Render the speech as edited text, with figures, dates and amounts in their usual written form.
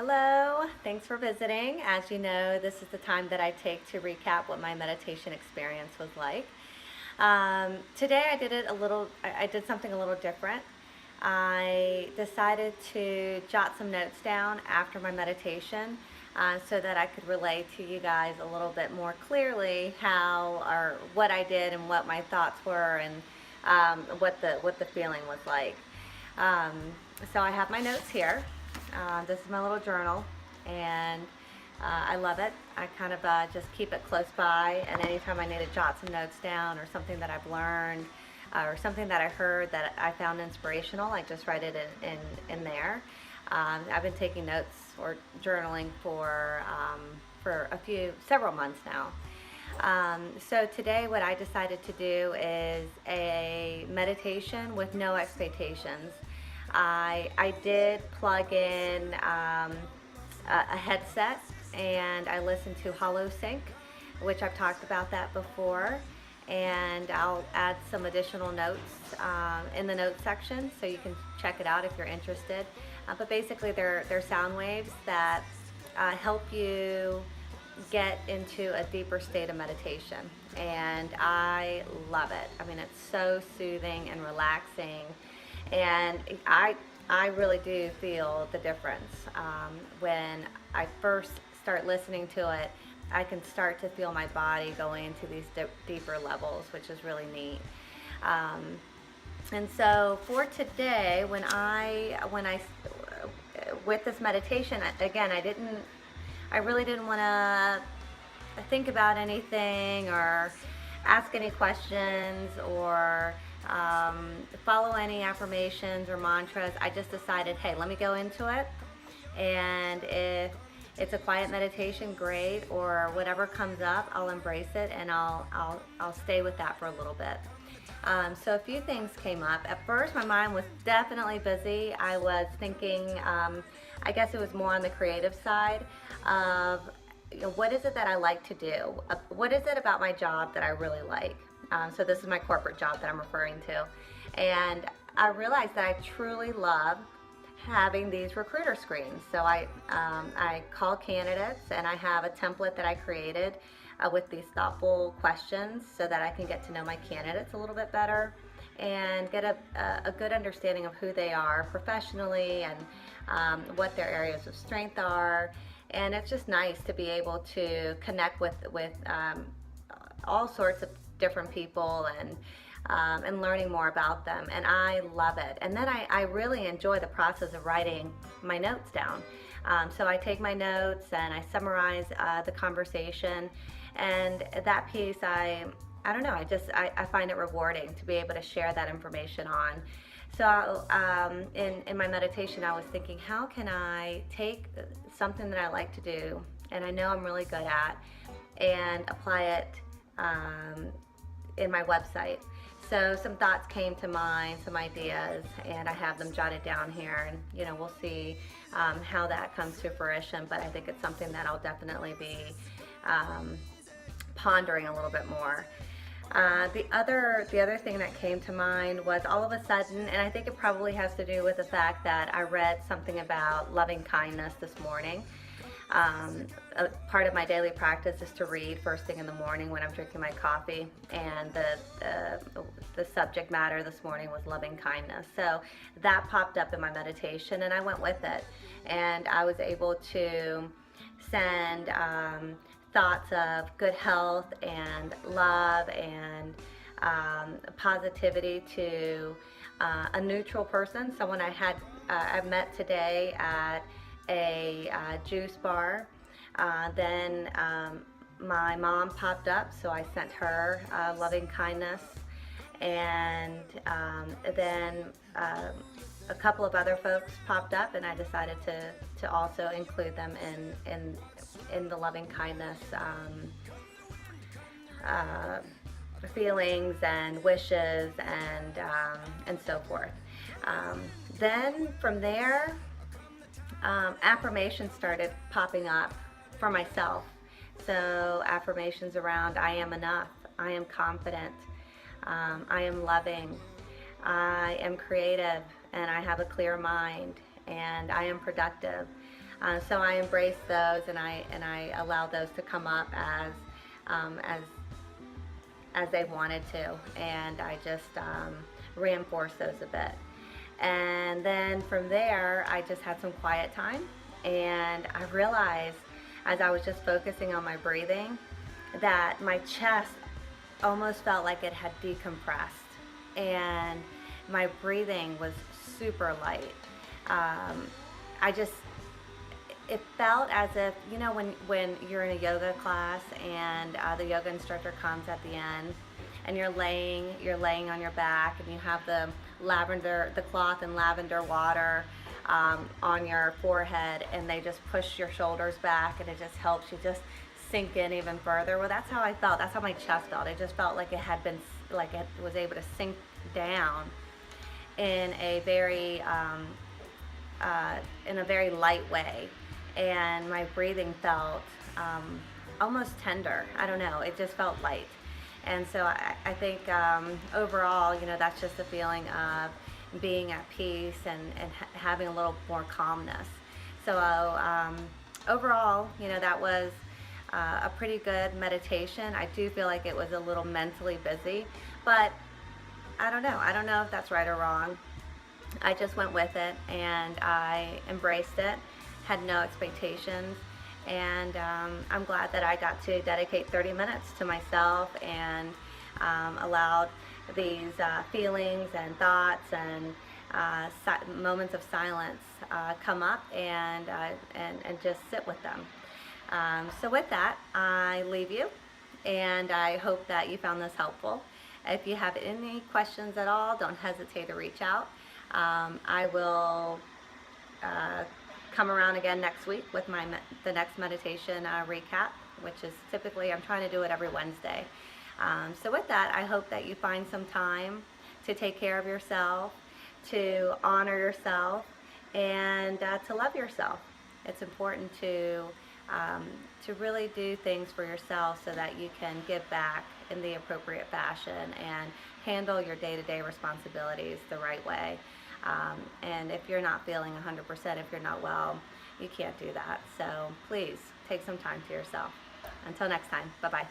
Hello, thanks for visiting. As you know, this is the time that I take to recap what my meditation experience was like. Today I did something a little different. I decided to jot some notes down after my meditation so that I could relay to you guys a little bit more clearly how or what I did and what my thoughts were and what the feeling was like. Um, so I have my notes here. This is my little journal, and I love it. I kind of just keep it close by, and anytime I need to jot some notes down or something that I've learned or something that I heard that I found inspirational, I just write it in there. I've been taking notes or journaling for several months now. So today what I decided to do is a meditation with no expectations. I did plug in a headset and I listened to Holosync, which I've talked about that before, and I'll add some additional notes in the notes section so you can check it out if you're interested. But basically they're sound waves that help you get into a deeper state of meditation, and I love it. I mean, it's so soothing and relaxing, and I really do feel the difference. When I first start listening to it, I can start to feel my body going into these deeper levels, which is really neat. And so for today, when I with this meditation, again, I really didn't want to think about anything or ask any questions or follow any affirmations or mantras. I just decided, hey, let me go into it, and if it's a quiet meditation, great, or whatever comes up, I'll embrace it and I'll stay with that for a little bit. So a few things came up. At first, my mind was definitely busy. I was thinking, I guess it was more on the creative side of, what is it that I like to do? What is it about my job that I really like? So this is my corporate job that I'm referring to. And I realized that I truly love having these recruiter screens. So I call candidates, and I have a template that I created with these thoughtful questions so that I can get to know my candidates a little bit better and get a good understanding of who they are professionally and what their areas of strength are. And it's just nice to be able to connect with all sorts of different people and learning more about them, and I love it. And then I really enjoy the process of writing my notes down. So I take my notes and I summarize the conversation, and that piece, I don't know, I find it rewarding to be able to share that information on. So in my meditation, I was thinking, how can I take something that I like to do and I know I'm really good at and apply it in my website. So some thoughts came to mind, some ideas, and I have them jotted down here, and we'll see how that comes to fruition, but I think it's something that I'll definitely be pondering a little bit more. The other thing that came to mind was all of a sudden, and I think it probably has to do with the fact that I read something about loving kindness this morning. A part of my daily practice is to read first thing in the morning when I'm drinking my coffee, and the subject matter this morning was loving kindness. So that popped up in my meditation, and I went with it, and I was able to send thoughts of good health and love and positivity to a neutral person, someone I met today at a juice bar. Then my mom popped up, so I sent her loving kindness, and then a couple of other folks popped up, and I decided to also include them in the loving kindness feelings and wishes and so forth. Then from there, affirmations started popping up for myself. So affirmations around I am enough, I am confident, I am loving, I am creative, and I have a clear mind, and I am productive. So I embrace those, and I allow those to come up um, as as they wanted to, and I just reinforce those a bit. And then from there, I just had some quiet time, and I realized as I was just focusing on my breathing that my chest almost felt like it had decompressed, and my breathing was super light. Um, I just it felt as if, you know, when you're in a yoga class and the yoga instructor comes at the end, and you're laying on your back, and you have the cloth and lavender water on your forehead, and they just push your shoulders back, and it just helps you just sink in even further. Well, that's how I felt. That's how my chest felt. It just felt like it had been, like it was able to sink down in a very light way, and my breathing felt almost tender. I don't know. It just felt light, and so I think overall, you know, that's just a feeling of being at peace and having a little more calmness. So overall, you know, that was a pretty good meditation. I do feel like it was a little mentally busy, but I don't know. I don't know if that's right or wrong. I just went with it, and I embraced it, had no expectations, and I'm glad that I got to dedicate 30 minutes to myself, and allowed these feelings and thoughts and moments of silence come up, and just sit with them. So with that, I leave you, and I hope that you found this helpful. If you have any questions at all, don't hesitate to reach out. I will come around again next week with the next meditation recap, which is typically, I'm trying to do it every Wednesday. So with that, I hope that you find some time to take care of yourself, to honor yourself, and to love yourself. It's important to really do things for yourself so that you can give back in the appropriate fashion and handle your day-to-day responsibilities the right way. And if you're not feeling 100%, if you're not well, you can't do that. So please take some time to yourself. Until next time, bye-bye.